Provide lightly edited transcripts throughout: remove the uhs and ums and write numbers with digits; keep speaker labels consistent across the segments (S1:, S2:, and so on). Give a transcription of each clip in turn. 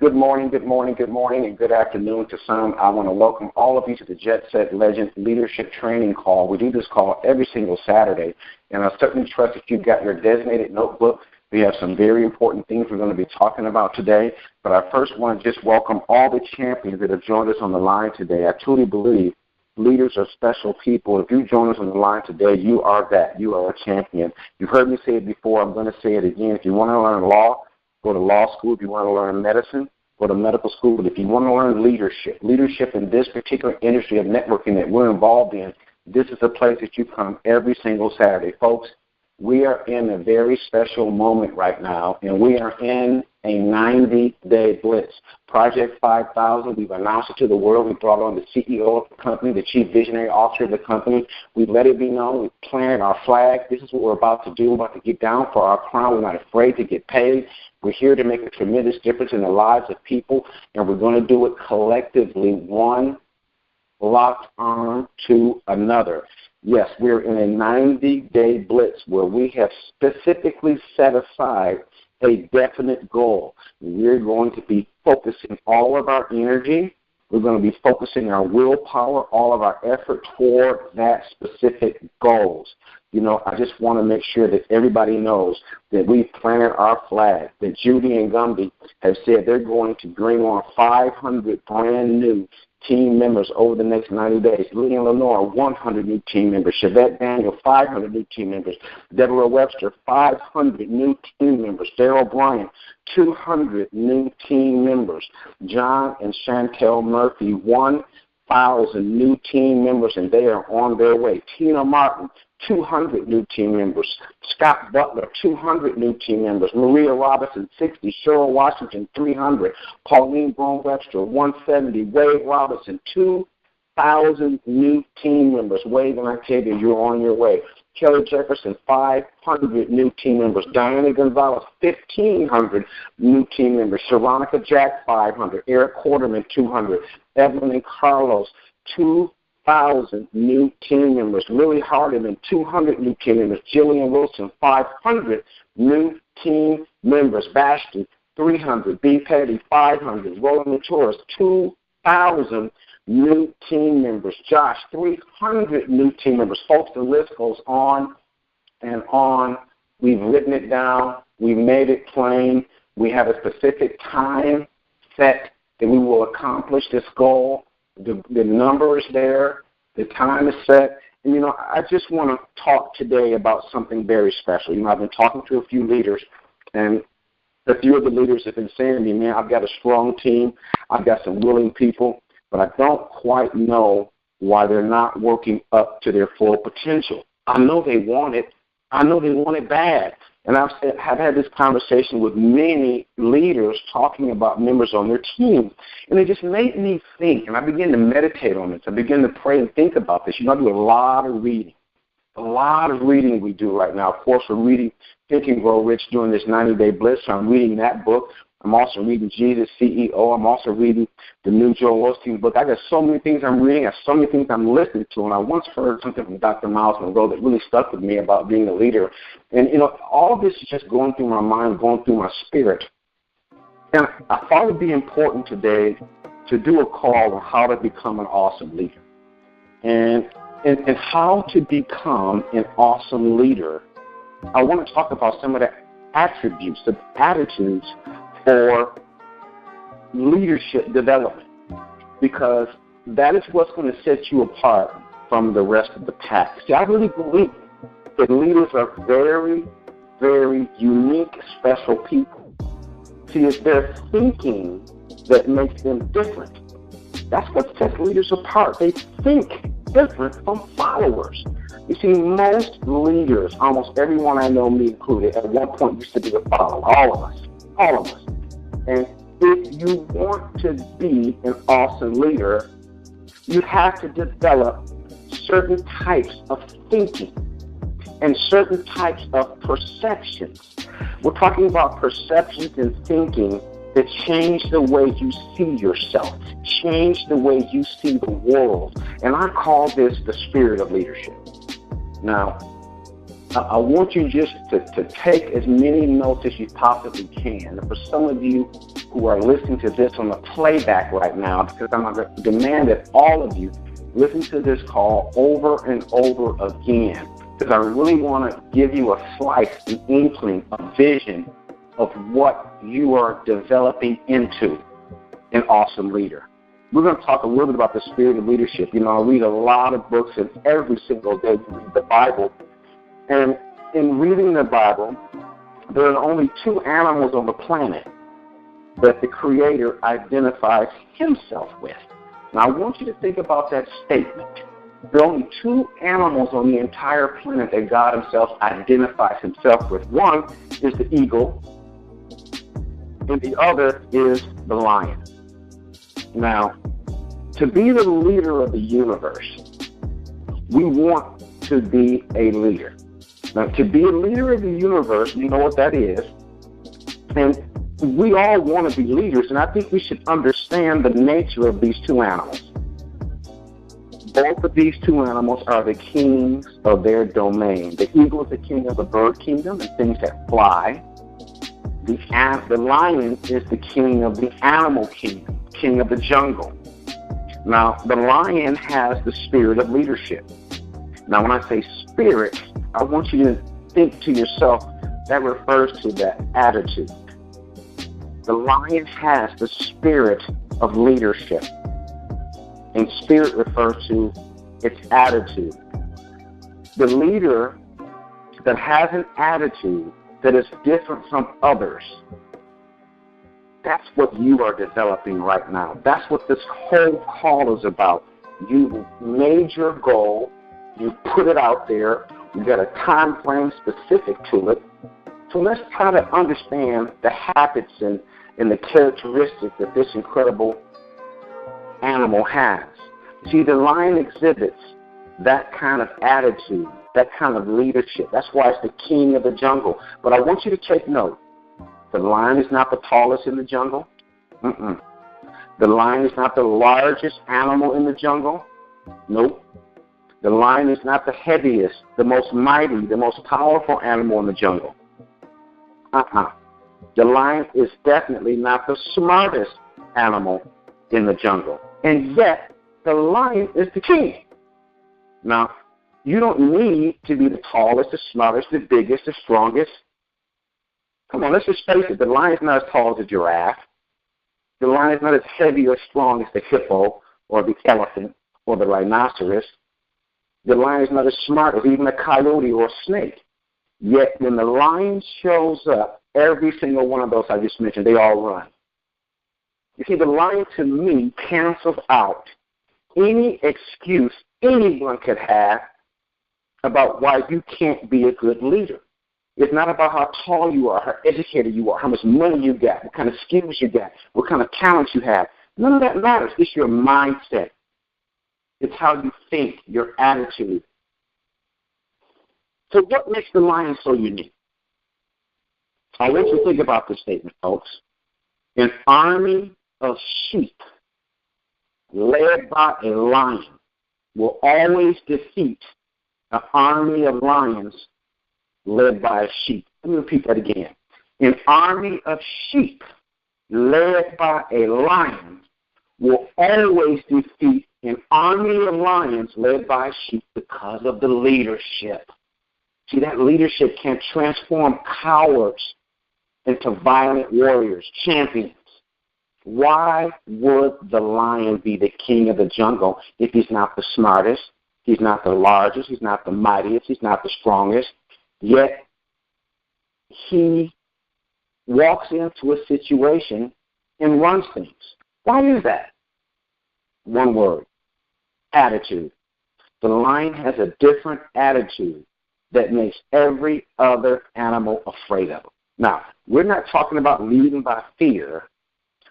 S1: Good morning, good morning, good morning, and good afternoon to some. I want to welcome all of you to the Jet Set Legend Leadership Training Call. We do this call every single Saturday, and I certainly trust that you've got your designated notebook. We have some very important things we're going to be talking about today, but I first want to just welcome all the champions that have joined us on the line today. I truly believe leaders are special people. If you join us on the line today, you are that. You are a champion. You've heard me say it before. I'm going to say it again. If you want to learn law, go to law school. If you want to learn medicine, go to medical school. But if you want to learn leadership in this particular industry of networking that we're involved in, this is a place that you come every single Saturday. Folks, we are in a very special moment right now, and we are in a 90-day blitz. Project 5000, we've announced it to the world. We brought on the CEO of the company, the chief visionary officer of the company. We've let it be known. We've planted our flag. This is what we're about to do. We're about to get down for our crown. We're not afraid to get paid. We're here to make a tremendous difference in the lives of people, and we're going to do it collectively, one locked arm to another. Yes, we're in a 90-day blitz where we have specifically set aside a definite goal. We're going to be focusing all of our energy. We're going to be focusing our willpower, all of our effort toward that specific goals. You know, I just want to make sure that everybody knows that we've planted our flag, that Judy and Gumby have said they're going to bring on 500 brand new team members over the next 90 days. Lee and Lenore, 100 new team members. Chevette Daniel, 500 new team members. Deborah Webster, 500 new team members. Daryl Bryant, 200 new team members. John and Chantel Murphy, 1,000 new team members, and they are on their way. Tina Martin, 200 new team members. Scott Butler, 200 new team members. Maria Robinson, 60. Cheryl Washington, 300. Pauline Brown-Webster, 170. Wade Robinson, 2,000 new team members. Wade and Octavia, you're on your way. Kelly Jefferson, 500 new team members. Diana Gonzalez, 1,500 new team members. Sharonica Jack, 500. Eric Quarterman, 200. Evelyn and Carlos, 2,000 new team members. Lily Hardiman, 200 new team members. Jillian Wilson, 500 new team members. Bastion, 300. B. Petty, 500. Roland Maturis, 2,000 new team members. Josh, 300 new team members. Folks, the list goes on and on. We've written it down. We've made it plain. We have a specific time set that we will accomplish this goal. The number is there. The time is set. And, you know, I just want to talk today about something very special. You know, I've been talking to a few leaders, and a few of the leaders have been saying to me, man, I've got a strong team. I've got some willing people, but I don't quite know why they're not working up to their full potential. I know they want it. I know they want it bad. And I've had this conversation with many leaders talking about members on their team. And it just made me think, and I began to meditate on this. I began to pray and think about this. You know, I do a lot of reading. A lot of reading we do right now. Of course, we're reading Think and Grow Rich during this 90-day blitz. So I'm reading that book. I'm also reading Jesus CEO. I'm also reading the new Joel Osteen book. I got so many things I'm reading. I have so many things I'm listening to. And I once heard something from Dr. Miles Monroe that really stuck with me about being a leader. And, you know, all of this is just going through my mind, going through my spirit. And I thought it would be important today to do a call on how to become an awesome leader. And how to become an awesome leader. I want to talk about some of the attributes, the attitudes for leadership development, because that is what's going to set you apart from the rest of the pack. See, I really believe that leaders are very, very unique, special people. See, it's their thinking that makes them different. That's what sets leaders apart. They think different from followers. You see, most leaders, almost everyone I know, me included, at one point used to be a follower. All of us. And if you want to be an awesome leader, you have to develop certain types of thinking and certain types of perceptions. We're talking about perceptions and thinking that change the way you see yourself, change the way you see the world. And I call this the spirit of leadership. Now, I want you just to take as many notes as you possibly can. And for some of you who are listening to this on the playback right now, because I'm going to demand that all of you listen to this call over and over again, because I really want to give you a slice, an inkling, a vision of what you are developing into an awesome leader. We're going to talk a little bit about the spirit of leadership. You know, I read a lot of books, and every single day we read the Bible. And in reading the Bible, there are only two animals on the planet that the Creator identifies himself with. Now, I want you to think about that statement. There are only two animals on the entire planet that God himself identifies himself with. One is the eagle, and the other is the lion. Now, to be the leader of the universe, we want to be a leader. Now, to be a leader of the universe, you know what that is. And we all want to be leaders, and I think we should understand the nature of these two animals. Both of these two animals are the kings of their domain. The eagle is the king of the bird kingdom and things that fly. The lion is the king of the animal kingdom, king of the jungle. Now, the lion has the spirit of leadership. Now, when I say spirit, I want you to think to yourself, that refers to that attitude. The lion has the spirit of leadership. And spirit refers to its attitude. The leader that has an attitude that is different from others, that's what you are developing right now. That's what this whole call is about. You made your goal. You put it out there. You got a time frame specific to it. So let's try to understand the habits and the characteristics that this incredible animal has. See, the lion exhibits that kind of attitude, that kind of leadership. That's why it's the king of the jungle. But I want you to take note. The lion is not the tallest in the jungle. The lion is not the largest animal in the jungle. Nope. The lion is not the heaviest, the most mighty, the most powerful animal in the jungle. The lion is definitely not the smartest animal in the jungle. And yet, the lion is the king. Now, you don't need to be the tallest, the smartest, the biggest, the strongest. Come on, let's just face it. The lion is not as tall as a giraffe. The lion is not as heavy or strong as the hippo or the elephant or the rhinoceros. The lion is not as smart as even a coyote or a snake. Yet when the lion shows up, every single one of those I just mentioned, they all run. You see, the lion to me cancels out any excuse anyone could have about why you can't be a good leader. It's not about how tall you are, how educated you are, how much money you got, what kind of skills you got, what kind of talents you have. None of that matters. It's your mindset. It's how you think, your attitude. So what makes the lion so unique? I want you to think about this statement, folks. An army of sheep led by a lion will always defeat an army of lions led by a sheep. Let me repeat that again. An army of sheep led by a lion will always defeat an army of lions led by a sheep because of the leadership. See, that leadership can transform cowards into violent warriors, champions. Why would the lion be the king of the jungle if he's not the smartest, he's not the largest, he's not the mightiest, he's not the strongest? Yet he walks into a situation and runs things. Why is that? One word, attitude. The lion has a different attitude that makes every other animal afraid of him. Now, we're not talking about leading by fear,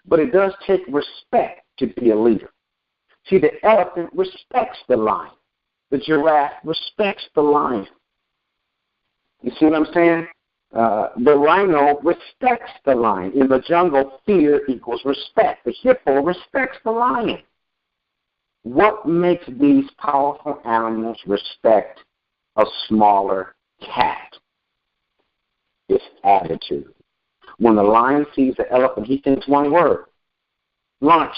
S1: but it does take respect to be a leader. See, the elephant respects the lion. The giraffe respects the lion. You see what I'm saying? The rhino respects the lion. In the jungle, fear equals respect. The hippo respects the lion. What makes these powerful animals respect a smaller cat? It's attitude. When the lion sees the elephant, he thinks one word: lunch.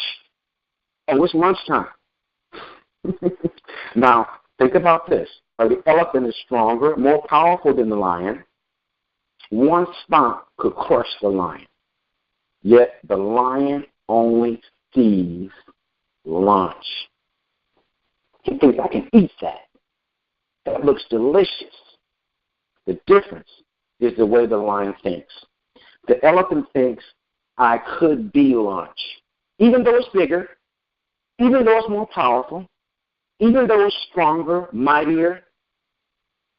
S1: Oh, it's lunchtime. Now, think about this. The elephant is stronger, more powerful than the lion. One stomp could crush the lion. Yet the lion only sees lunch. He thinks, I can eat that. That looks delicious. The difference is the way the lion thinks. The elephant thinks, I could be lunch. Even though it's bigger, even though it's more powerful, even though it's stronger, mightier,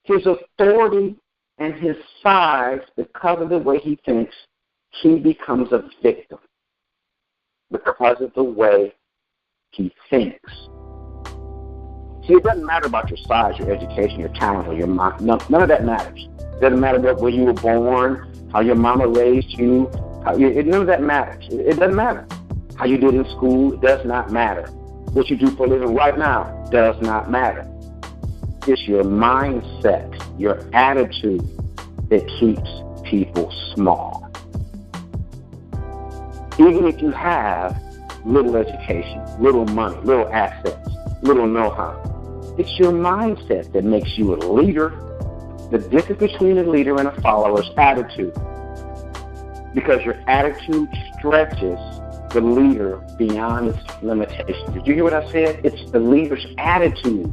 S1: his authority and his size, because of the way he thinks, he becomes a victim because of the way he thinks. See, it doesn't matter about your size, your education, your talent, or your mind. None of that matters. It doesn't matter about where you were born, how your mama raised you. None of that matters. It doesn't matter. How you did in school, it does not matter. What you do for a living right now does not matter. It's your mindset, your attitude that keeps people small. Even if you have little education, little money, little assets, little know-how, it's your mindset that makes you a leader. The difference between a leader and a follower is attitude. Because your attitude stretches the leader beyond its limitations. Did you hear what I said? It's the leader's attitude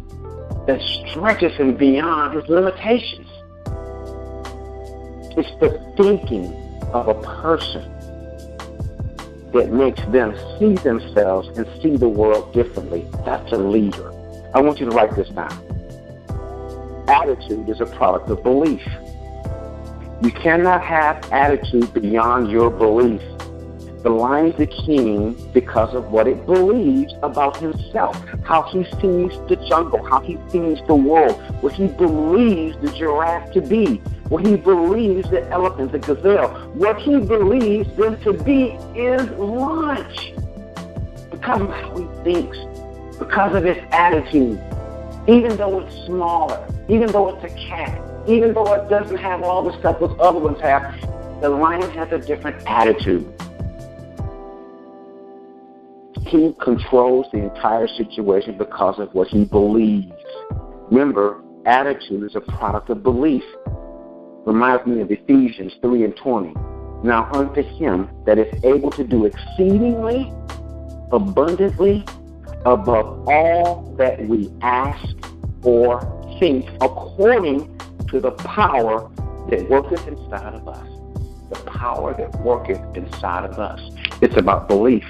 S1: that stretches him beyond his limitations. It's the thinking of a person that makes them see themselves and see the world differently. That's a leader. I want you to write this down. Attitude is a product of belief. You cannot have attitude beyond your belief. The lion is the king because of what it believes about himself, how he sees the jungle, how he sees the world, what he believes the giraffe to be, what he believes the elephant, the gazelle, what he believes them to be is lunch. Because of how he thinks, because of his attitude, even though it's smaller, even though it's a cat, even though it doesn't have all the stuff those other ones have, the lion has a different attitude. He controls the entire situation because of what he believes. Remember, attitude is a product of belief. Reminds me of Ephesians 3:20. Now unto him that is able to do exceedingly, abundantly, above all that we ask or think, according to the power that worketh inside of us. The power that worketh inside of us. It's about belief.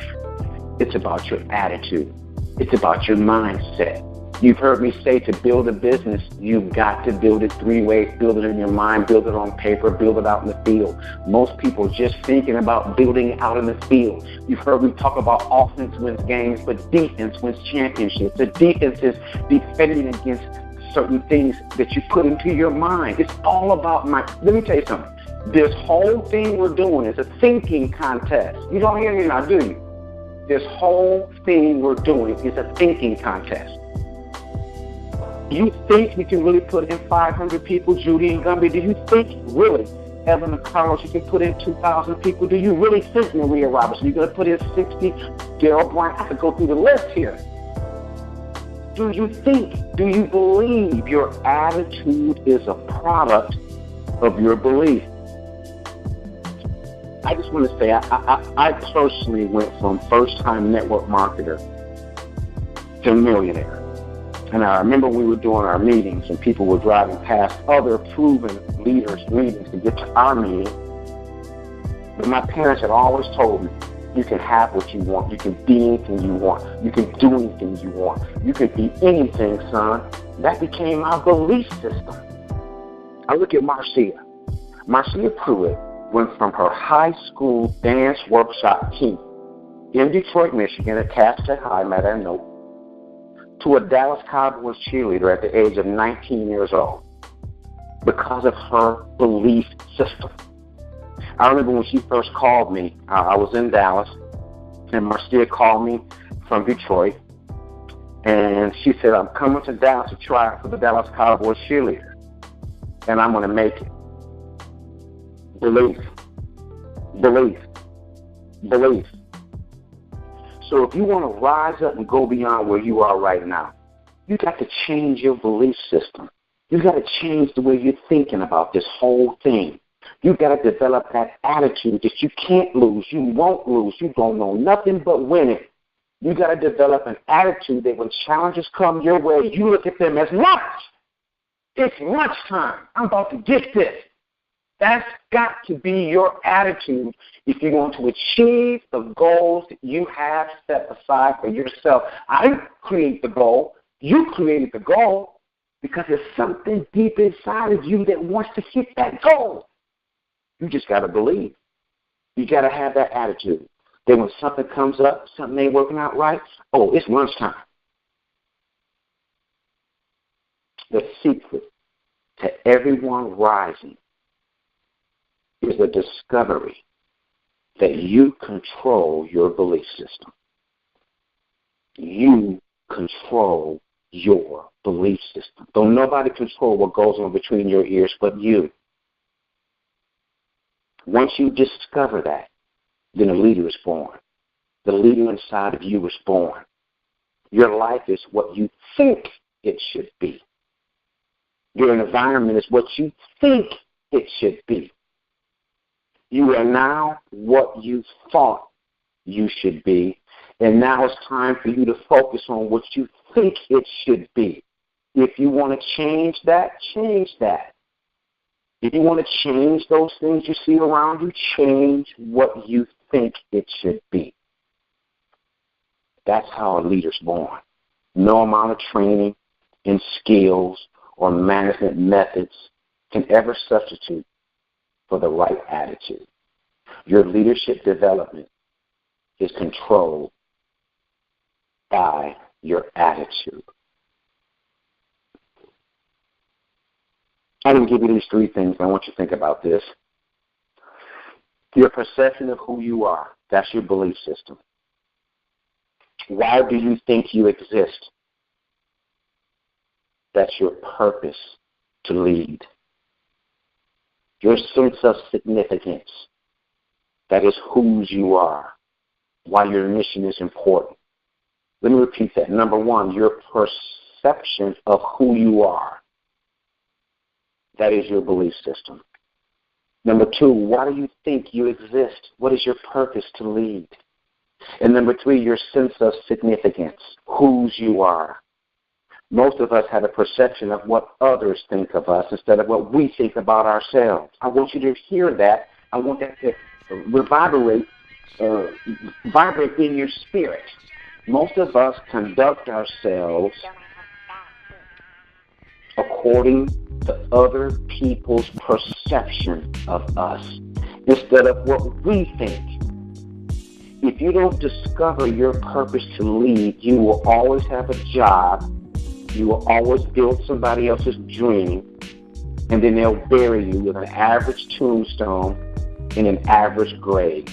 S1: It's about your attitude. It's about your mindset. You've heard me say to build a business, you've got to build it three ways. Build it in your mind, build it on paper, build it out in the field. Most people are just thinking about building it out in the field. You've heard me talk about offense wins games, but defense wins championships. The defense is defending against certain things that you put into your mind. It's all about let me tell you something. This whole thing we're doing is a thinking contest. You don't hear me now, do you? This whole thing we're doing is a thinking contest. Do you think you can really put in 500 people, Judy and Gumby? Do you think really, Evan and Carlos, you can put in 2,000 people? Do you really think, Maria Robertson, you're going to put in 60? Daryl Bryant, I could go through the list here. Do you think, do you believe your attitude is a product of your belief? I just want to say, I personally went from first-time network marketer to millionaire. And I remember we were doing our meetings and people were driving past other proven leaders' meetings to get to our meeting. But my parents had always told me, you can have what you want. You can be anything you want. You can do anything you want. You can be anything, son. That became my belief system. I look at Marcia. Marcia Pruitt went from her high school dance workshop team in Detroit, Michigan, at Cass Tech High, met her note, to a Dallas Cowboys cheerleader at the age of 19 years old because of her belief system. I remember when she first called me, I was in Dallas, and Marcia called me from Detroit, and she said, I'm coming to Dallas to try out for the Dallas Cowboys cheerleader, and I'm going to make it. Belief. Belief. Belief. So if you want to rise up and go beyond where you are right now, you got to change your belief system. You got to change the way you're thinking about this whole thing. You got to develop that attitude that you can't lose, you won't lose, you don't know nothing but winning. You got to develop an attitude that when challenges come your way, you look at them as lunch. It's lunchtime. I'm about to get this. That's got to be your attitude if you're going to achieve the goals that you have set aside for yourself. I didn't create the goal. You created the goal because there's something deep inside of you that wants to hit that goal. You just got to believe. You got to have that attitude that when something comes up, something ain't working out right, oh, it's lunchtime. The secret to everyone rising is the discovery that you control your belief system. You control your belief system. Don't nobody control what goes on between your ears but you. Once you discover that, then a leader is born. The leader inside of you is born. Your life is what you think it should be. Your environment is what you think it should be. You are now what you thought you should be, and now it's time for you to focus on what you think it should be. If you want to change that, change that. If you want to change those things you see around you, change what you think it should be. That's how a leader's born. No amount of training and skills or management methods can ever substitute for the right attitude. Your leadership development is controlled by your attitude. I'm going to give you these three things. I want you to think about this. Your perception of who you are, that's your belief system. Why do you think you exist? That's your purpose to lead. Your sense of significance, that is whose you are, why your mission is important. Let me repeat that. Number one, your perception of who you are. That is your belief system. Number two, why do you think you exist? What is your purpose to lead? And number three, your sense of significance, whose you are. Most of us have a perception of what others think of us instead of what we think about ourselves. I want you to hear that. I want that to vibrate in your spirit. Most of us conduct ourselves according to other people's perception of us instead of what we think. If you don't discover your purpose to lead, you will always have a job. You will always build somebody else's dream, and then they'll bury you with an average tombstone in an average grave.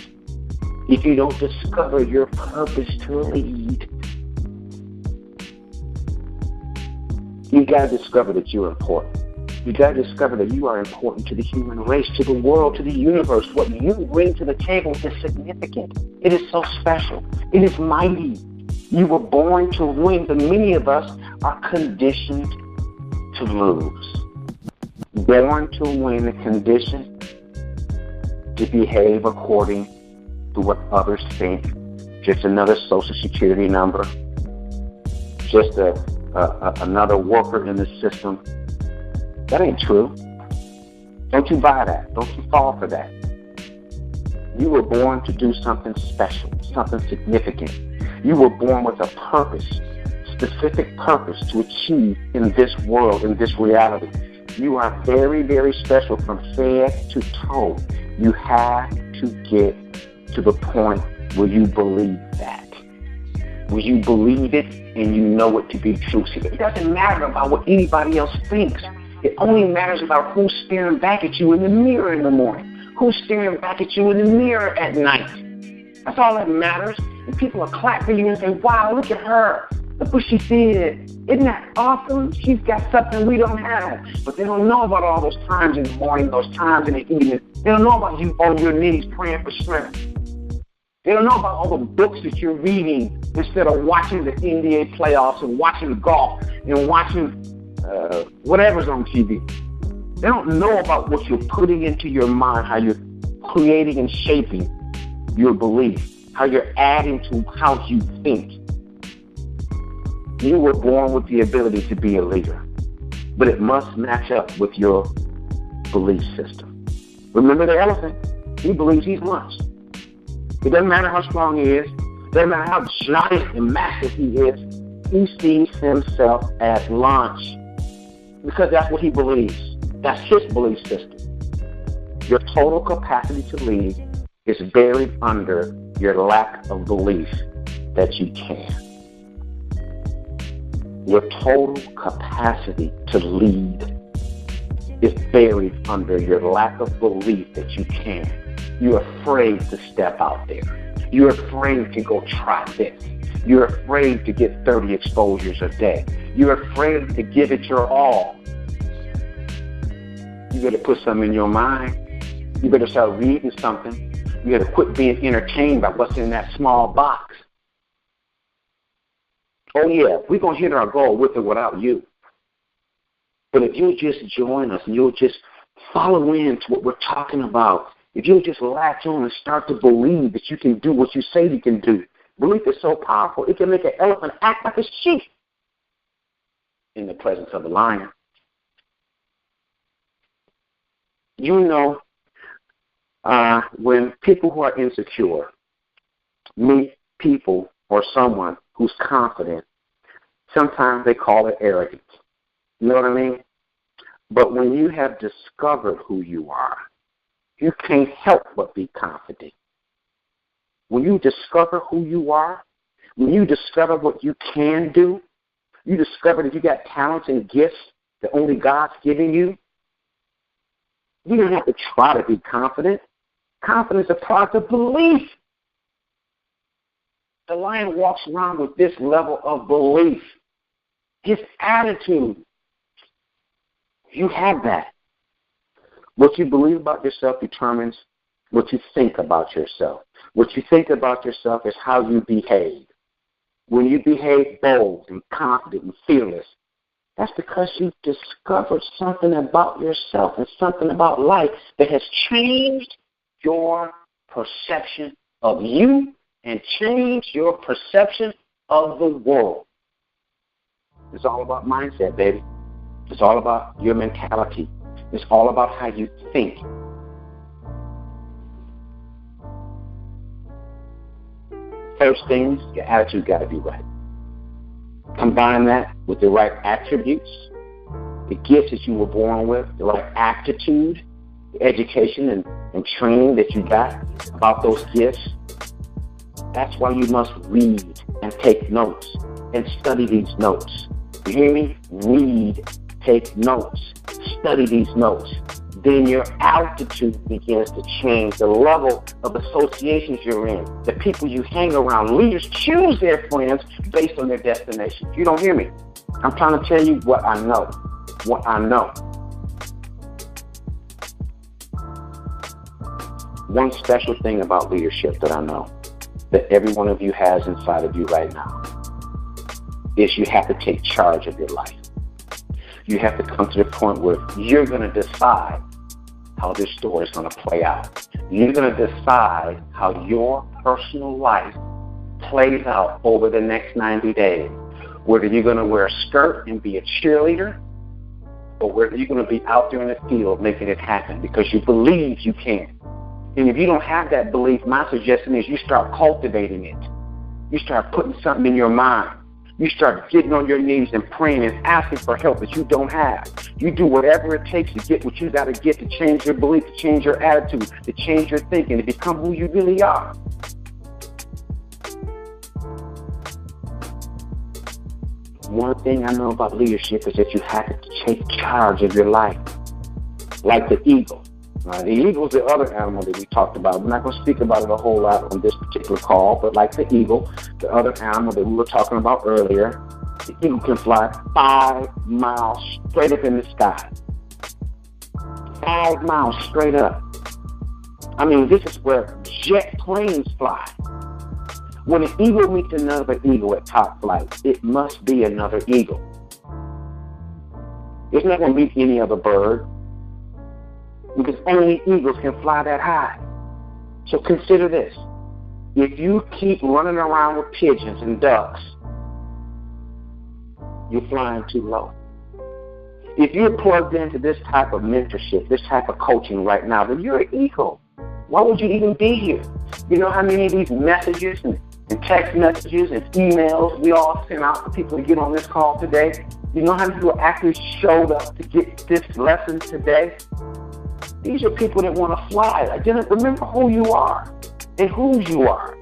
S1: If you don't discover your purpose to lead, you got to discover that you're important. You got to discover that you are important to the human race, to the world, to the universe. What you bring to the table is significant. It is so special. It is mighty. You were born to win, but many of us are conditioned to lose. Born to win and conditioned to behave according to what others think. Just another social security number. Just another worker in the system. That ain't true. Don't you buy that. Don't you fall for that. You were born to do something special, something significant. You were born with a purpose, specific purpose to achieve in this world, in this reality. You are very, very special from head to toe. You have to get to the point where you believe that. Where you believe it and you know it to be true. See, it doesn't matter about what anybody else thinks. It only matters about who's staring back at you in the mirror in the morning. Who's staring back at you in the mirror at night. That's all that matters. And people are clapping you and say, wow, look at her. Look what she did. Isn't that awesome? She's got something we don't have. But they don't know about all those times in the morning, those times in the evening. They don't know about you on your knees praying for strength. They don't know about all the books that you're reading instead of watching the NBA playoffs and watching golf and watching whatever's on TV. They don't know about what you're putting into your mind, how you're creating and shaping your belief, how you're adding to how you think. You were born with the ability to be a leader, but it must match up with your belief system. Remember the elephant? He believes he's lunch. It doesn't matter how strong he is. It doesn't matter how giant and massive he is. He sees himself as lunch because that's what he believes. That's his belief system. Your total capacity to lead is buried under your lack of belief that you can. Your total capacity to lead is buried under your lack of belief that you can. You're afraid to step out there. You're afraid to go try this. You're afraid to get 30 exposures a day. You're afraid to give it your all. You better put something in your mind. You better start reading something. You better quit being entertained by what's in that small box. Oh yeah, we're going to hit our goal with or without you. But if you'll just join us and you'll just follow into what we're talking about, if you'll just latch on and start to believe that you can do what you say you can do, belief is so powerful, it can make an elephant act like a sheep in the presence of a lion. You know, when people who are insecure meet people or someone who's confident, sometimes they call it arrogance. You know what I mean? But when you have discovered who you are, you can't help but be confident. When you discover who you are, when you discover what you can do, you discover that you got talents and gifts that only God's given you, you don't have to try to be confident. Confidence is a product of belief. The lion walks around with this level of belief. His attitude. You have that. What you believe about yourself determines what you think about yourself. What you think about yourself is how you behave. When you behave bold and confident and fearless, that's because you've discovered something about yourself and something about life that has changed your perception of you and changed your perception of the world. It's all about mindset, baby. It's all about your mentality. It's all about how you think. First things, your attitude got to be right. Combine that with the right attributes, the gifts that you were born with, the right aptitude, the education and training that you got about those gifts. That's why you must read and take notes and study these notes. You hear me? Read, take notes, study these notes. Then your altitude begins to change, the level of associations you're in, the people you hang around. Leaders choose their friends based on their destination. You don't hear me? I'm trying to tell you what I know. What I know. One special thing about leadership that I know, that every one of you has inside of you right now, is you have to take charge of your life. You have to come to the point where you're going to decide how this story is going to play out. You're going to decide how your personal life plays out over the next 90 days. Whether you're going to wear a skirt and be a cheerleader, or whether you're going to be out there in the field making it happen because you believe you can. And if you don't have that belief, my suggestion is you start cultivating it. You start putting something in your mind. You start getting on your knees and praying and asking for help that you don't have. You do whatever it takes to get what you got to get to change your belief, to change your attitude, to change your thinking, to become who you really are. One thing I know about leadership is that you have to take charge of your life, like the eagle. The eagle is the other animal that we talked about. We're not going to speak about it a whole lot on this particular call, but like the eagle, the other animal that we were talking about earlier, The eagle can fly 5 miles straight up in the sky. 5 miles straight up. I mean, this is where jet planes fly. When an eagle meets another eagle at top flight, it must be another eagle. It's not going to meet any other bird because only eagles can fly that high. So consider this. If you keep running around with pigeons and ducks, you're flying too low. If you're plugged into this type of mentorship, this type of coaching right now, then you're an eagle. Why would you even be here? You know how many of these messages and text messages and emails we all sent out for people to get on this call today? You know how many people actually showed up to get this lesson today? These are people that want to fly. Remember who you are and whose you are.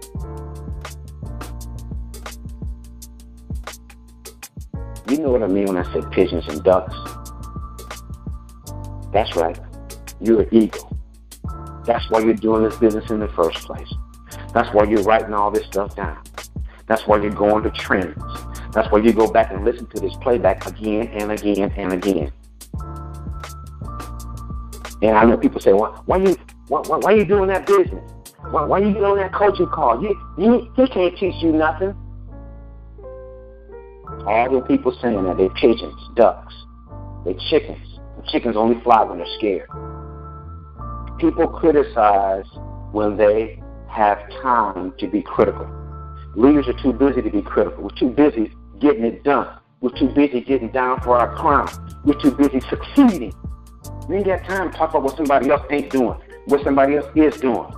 S1: You know what I mean when I say pigeons and ducks? That's right. You're an eagle. That's why you're doing this business in the first place. That's why you're writing all this stuff down. That's why you're going to trends. That's why you go back and listen to this playback again and again and again. And I know people say, well, why are you doing that business? Why are you doing that coaching call? He can't teach you nothing. All the people saying that, they're pigeons, ducks, they're chickens. Chickens only fly when they're scared. People criticize when they have time to be critical. Leaders are too busy to be critical. We're too busy getting it done. We're too busy getting down for our crown. We're too busy succeeding. We ain't got time to talk about what somebody else ain't doing, what somebody else is doing.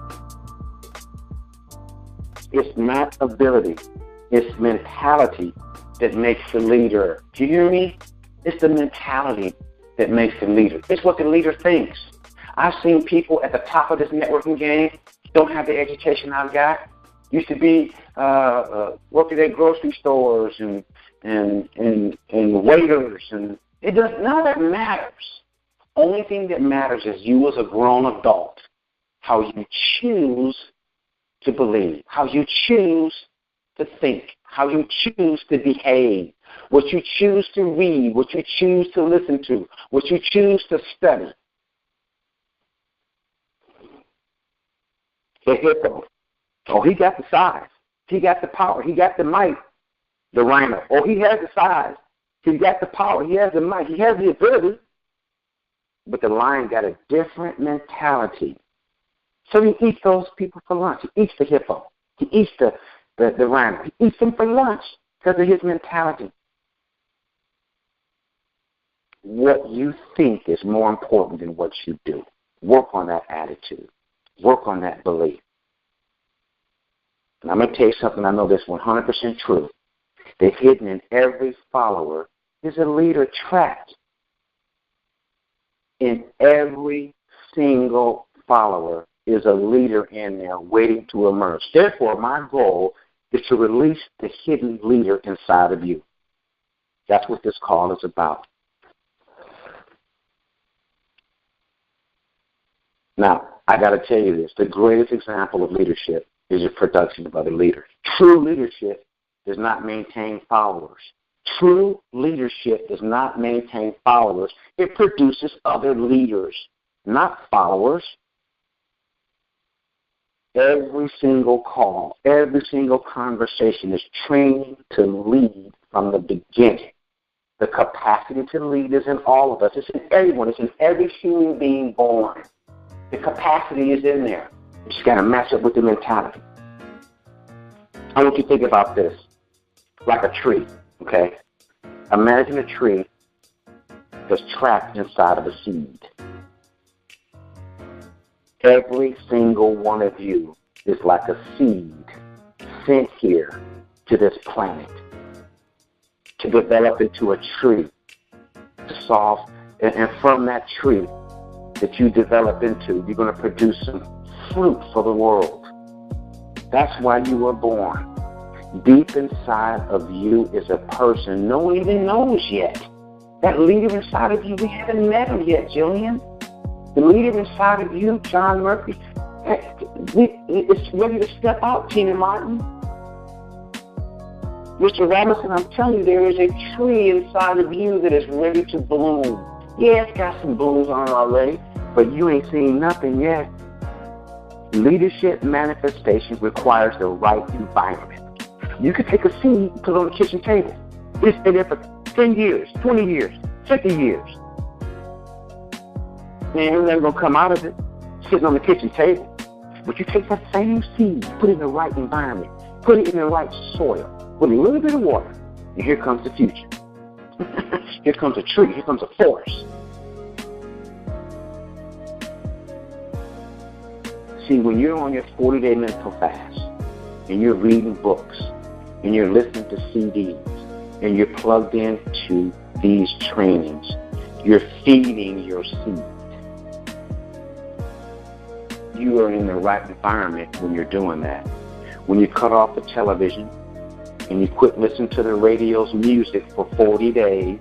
S1: It's not ability. It's mentality that makes the leader. Do you hear me? It's the mentality that makes the leader. It's what the leader thinks. I've seen people at the top of this networking game don't have the education I've got. Used to be working at grocery stores and waiters, and it does none of that matters. Only thing that matters is you as a grown adult, how you choose to believe, how you choose to think, how you choose to behave, what you choose to read, what you choose to listen to, what you choose to study. The hippo. Oh, he got the size. He got the power. He got the might. The rhino. Oh, he has the size. He got the power. He has the might. He has the ability. But the lion got a different mentality. So he eats those people for lunch. He eats the hippo. He eats the rhino. He eats them for lunch because of his mentality. What you think is more important than what you do. Work on that attitude. Work on that belief. And I'm going to tell you something, I know that's 100% true. That hidden in every follower is a leader trapped. In every single follower is a leader in there waiting to emerge. Therefore, my goal is to release the hidden leader inside of you. That's what this call is about. Now, I got to tell you this. The greatest example of leadership is your production of other leaders. True leadership does not maintain followers. True leadership does not maintain followers. It produces other leaders, not followers. Every single call, every single conversation is training to lead from the beginning. The capacity to lead is in all of us. It's in everyone. It's in every human being born. The capacity is in there. You just got to match up with the mentality. I want you to think about this like a tree, okay? Imagine a tree that's trapped inside of a seed. Every single one of you is like a seed sent here to this planet to develop into a tree, to solve, and from that tree that you develop into, you're going to produce some fruit for the world. That's why you were born. Deep inside of you is a person no one even knows yet. That leader inside of you, we haven't met him yet, Jillian. The leader inside of you, John Murphy, it's ready to step out, Tina Martin. Mr. Robinson, I'm telling you, there is a tree inside of you that is ready to bloom. Yeah, it's got some blooms on it already, but you ain't seen nothing yet. Leadership manifestation requires the right environment. You can take a seed and put it on the kitchen table. It's been there for 10 years, 20 years, 50 years. Man, you're never going to come out of it sitting on the kitchen table. But you take that same seed, put it in the right environment, put it in the right soil, with a little bit of water, and here comes the future. Here comes a tree, here comes a forest. See, when you're on your 40-day mental fast, and you're reading books, and you're listening to CDs, and you're plugged into these trainings, you're feeding your seed. You are in the right environment when you're doing that. When you cut off the television, and you quit listening to the radio's music for 40 days,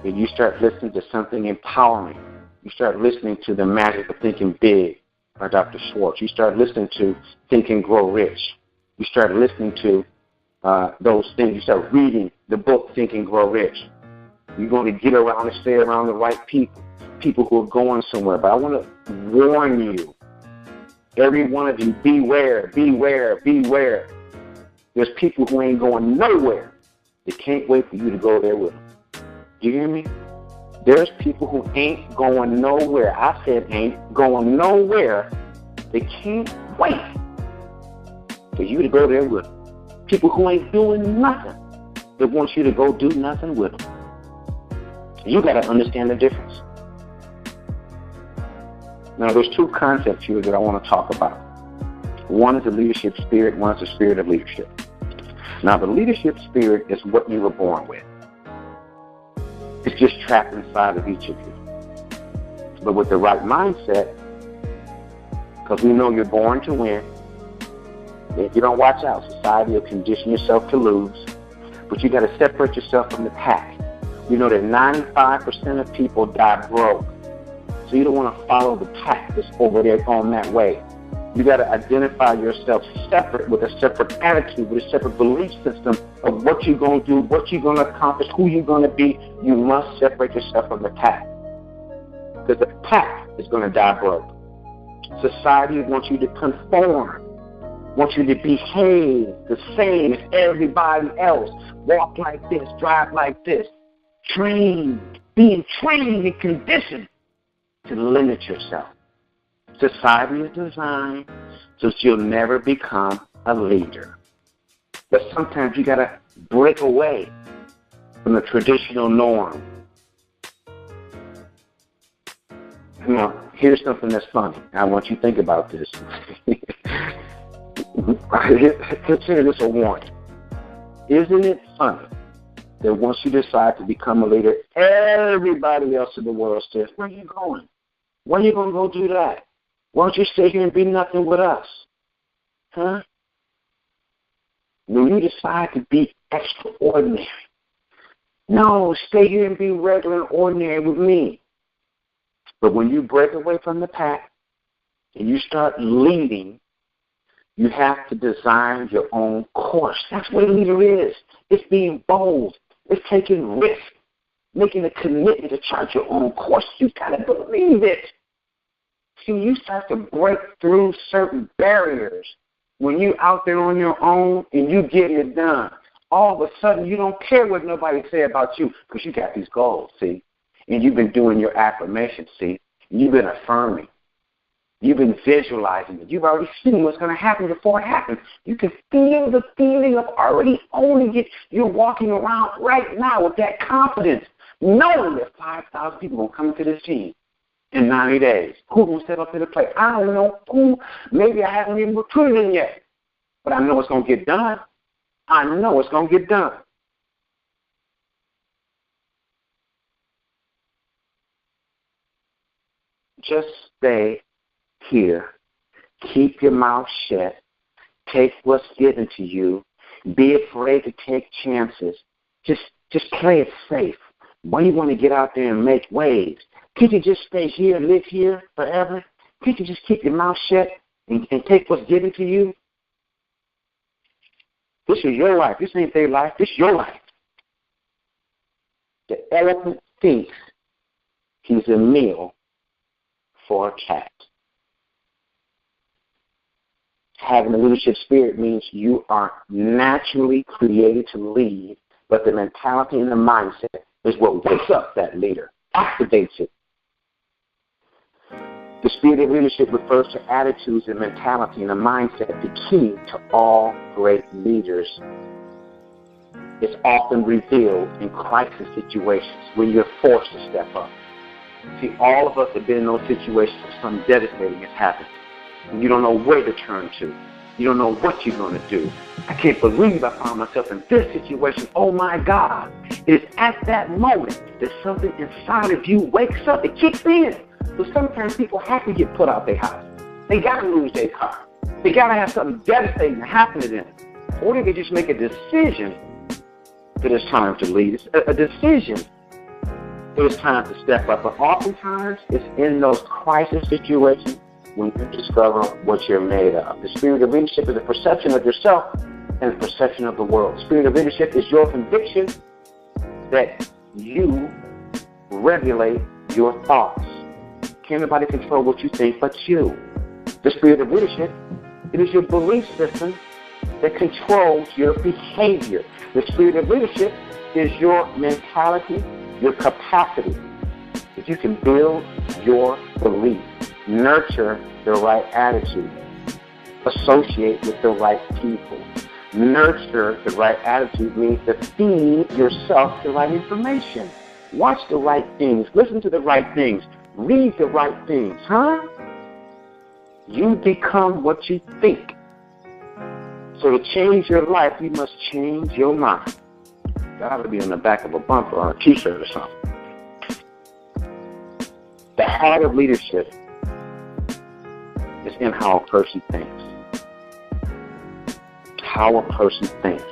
S1: and you start listening to something empowering. You start listening to The Magic of Thinking Big by Dr. Schwartz. You start listening to Think and Grow Rich. You start listening to those things. You start reading the book Think and Grow Rich. You're going to get around and stay around the right people, people who are going somewhere. But I want to warn you, every one of you, beware, beware, beware. There's people who ain't going nowhere. They can't wait for you to go there with them. Do you hear me? There's people who ain't going nowhere. I said ain't going nowhere. They can't wait for you to go there with them. People who ain't doing nothing. They want you to go do nothing with them. You got to understand the difference. Now, there's two concepts here that I want to talk about. One is the leadership spirit, one is the spirit of leadership. Now, the leadership spirit is what you were born with. It's just trapped inside of each of you. But with the right mindset, because we know you're born to win, if you don't watch out, society will condition yourself to lose. But you got to separate yourself from the pack. You know that 95% of people die broke. So you don't want to follow the pack that's over there going that way. You got to identify yourself separate, with a separate attitude, with a separate belief system of what you're going to do, what you're going to accomplish, who you're going to be. You must separate yourself from the pack. Because the pack is going to die broke. Society wants you to conform, wants you to behave the same as everybody else. Walk like this, drive like this. Being trained and conditioned to limit yourself. Society is designed so that you'll never become a leader. But sometimes you got to break away from the traditional norm. Now, here's something that's funny. I want you to think about this. Consider this a warning. Isn't it funny that once you decide to become a leader, everybody else in the world says, where are you going? When are you going to go do that? Why don't you stay here and be nothing with us? Huh? When you decide to be extraordinary, no, stay here and be regular and ordinary with me. But when you break away from the pack and you start leading, you have to design your own course. That's what a leader is. It's being bold. It's taking risk, making a commitment to chart your own course. You got to believe it. See, you start to break through certain barriers when you're out there on your own and you get it done. All of a sudden, you don't care what nobody say about you because you got these goals, see? And you've been doing your affirmations, see? You've been affirming. You've been visualizing it. You've already seen what's going to happen before it happens. You can feel the feeling of already owning it. You're walking around right now with that confidence, knowing that 5,000 people will come into this team in 90 days. Who's going to step up to the plate? I don't know who. Maybe I haven't even recruited them yet. But I know it's going to get done. I know it's going to get done. Just stay here. Keep your mouth shut. Take what's given to you. Be afraid to take chances. Just play it safe. Why do you want to get out there and make waves? Can't you just stay here, live here forever? Can't you just keep your mouth shut and take what's given to you? This is your life. This ain't their life. This is your life. The elephant thinks he's a meal for a cat. Having a leadership spirit means you are naturally created to lead, but the mentality and the mindset is what wakes up that leader, activates it. The spirit of leadership refers to attitudes and mentality and a mindset, the key to all great leaders. It's often revealed in crisis situations when you're forced to step up. See, all of us have been in those situations where something devastating has happened. And you don't know where to turn to. You don't know what you're going to do. I can't believe I found myself in this situation. Oh, my God. It's at that moment that something inside of you wakes up. It kicks in. So sometimes people have to get put out their house. They got to lose their car. They got to have something devastating happen to them. Or they can just make a decision that it's time to lead. It's a decision that it's time to step up. But oftentimes, it's in those crisis situations when you discover what you're made of. The spirit of leadership is a perception of yourself and a perception of the world. The spirit of leadership is your conviction that you regulate your thoughts. Can't nobody control what you think but you. The spirit of leadership, it is your belief system that controls your behavior. The spirit of leadership is your mentality, your capacity. If you can build your belief, nurture the right attitude, associate with the right people. Nurture the right attitude means to feed yourself the right information. Watch the right things. Listen to the right things. Read the right things. You become what you think. So to change your life, you must change your mind. That ought to be on the back of a bumper or a t-shirt or something. The heart of leadership is in how a person thinks. How a person thinks.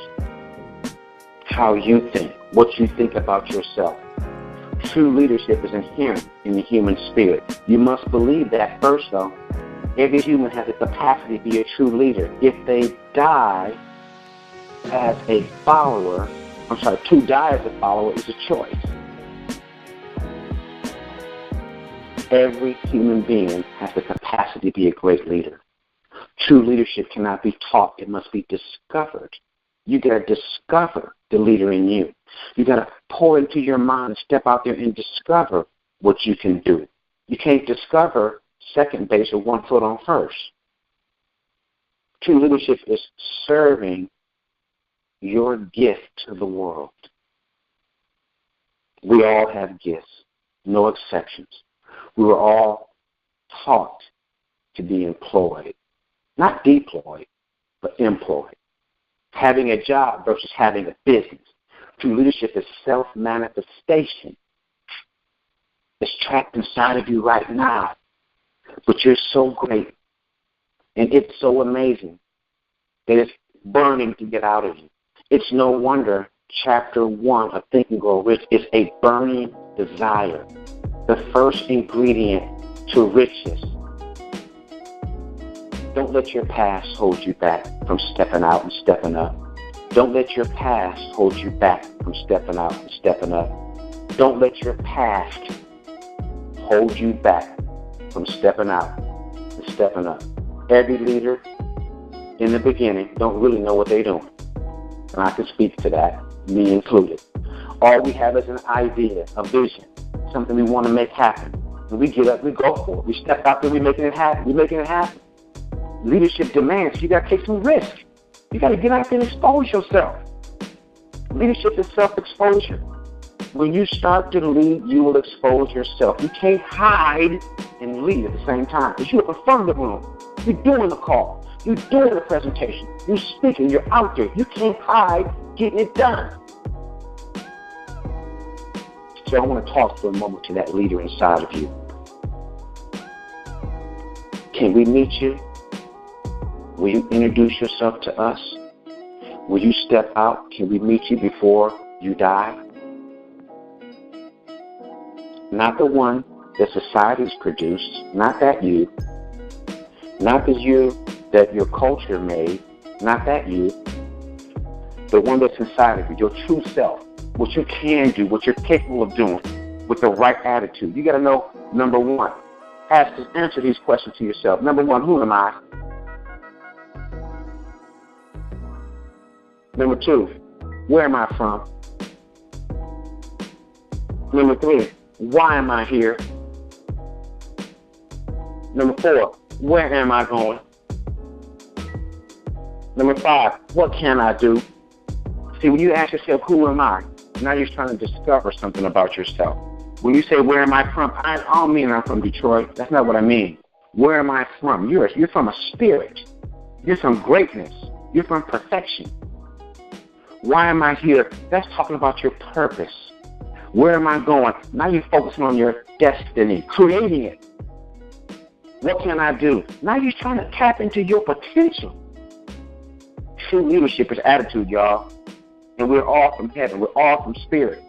S1: How you think. What you think about yourself. True leadership is inherent in the human spirit. You must believe that first, though. Every human has the capacity to be a true leader. If they die as a follower, to die as a follower is a choice. Every human being has the capacity to be a great leader. True leadership cannot be taught. It must be discovered. You got to discover the leader in you. You got to pour into your mind and step out there and discover what you can do. You can't discover second base or 1 foot on first. True leadership is serving your gift to the world. We all have gifts, no exceptions. We were all taught to be employed, not deployed, but employed. Having a job versus having a business. True leadership is self-manifestation. It's trapped inside of you right now. But you're so great, and it's so amazing that it's burning to get out of you. It's no wonder chapter 1 of Think and Grow Rich is a burning desire, the first ingredient to riches. Don't let your past hold you back from stepping out and stepping up. Don't let your past hold you back from stepping out and stepping up. Don't let your past hold you back from stepping out and stepping up. Every leader in the beginning don't really know what they're doing. And I can speak to that, me included. All we have is an idea, a vision, something we want to make happen. When we get up, we go for it. We step out there, we're making it happen. We're making it happen. Leadership demands you got to take some risk. You got to get out there and expose yourself. Leadership is self-exposure. When you start to lead, you will expose yourself. You can't hide and lead at the same time because you're in front of the room. You're doing the call. You're doing the presentation. You're speaking. You're out there. You can't hide getting it done. So I want to talk for a moment to that leader inside of you. Can we meet you? Will you introduce yourself to us? Will you step out? Can we meet you before you die? Not the one that society's produced, not that you, not the you that your culture made, not that you, the one that's inside of you, your true self, what you can do, what you're capable of doing with the right attitude. You got to know, number one, answer these questions to yourself. Number one, who am I? Number two, where am I from? Number three, why am I here? Number four, where am I going? Number five, what can I do? See, when you ask yourself, who am I? Now you're trying to discover something about yourself. When you say, where am I from? I don't mean I'm from Detroit. That's not what I mean. Where am I from? You're from a spirit. You're from greatness. You're from perfection. Why am I here? That's talking about your purpose. Where am I going? Now you're focusing on your destiny, creating it. What can I do? Now you're trying to tap into your potential. True leadership is attitude, y'all. And we're all from heaven. We're all from spirit.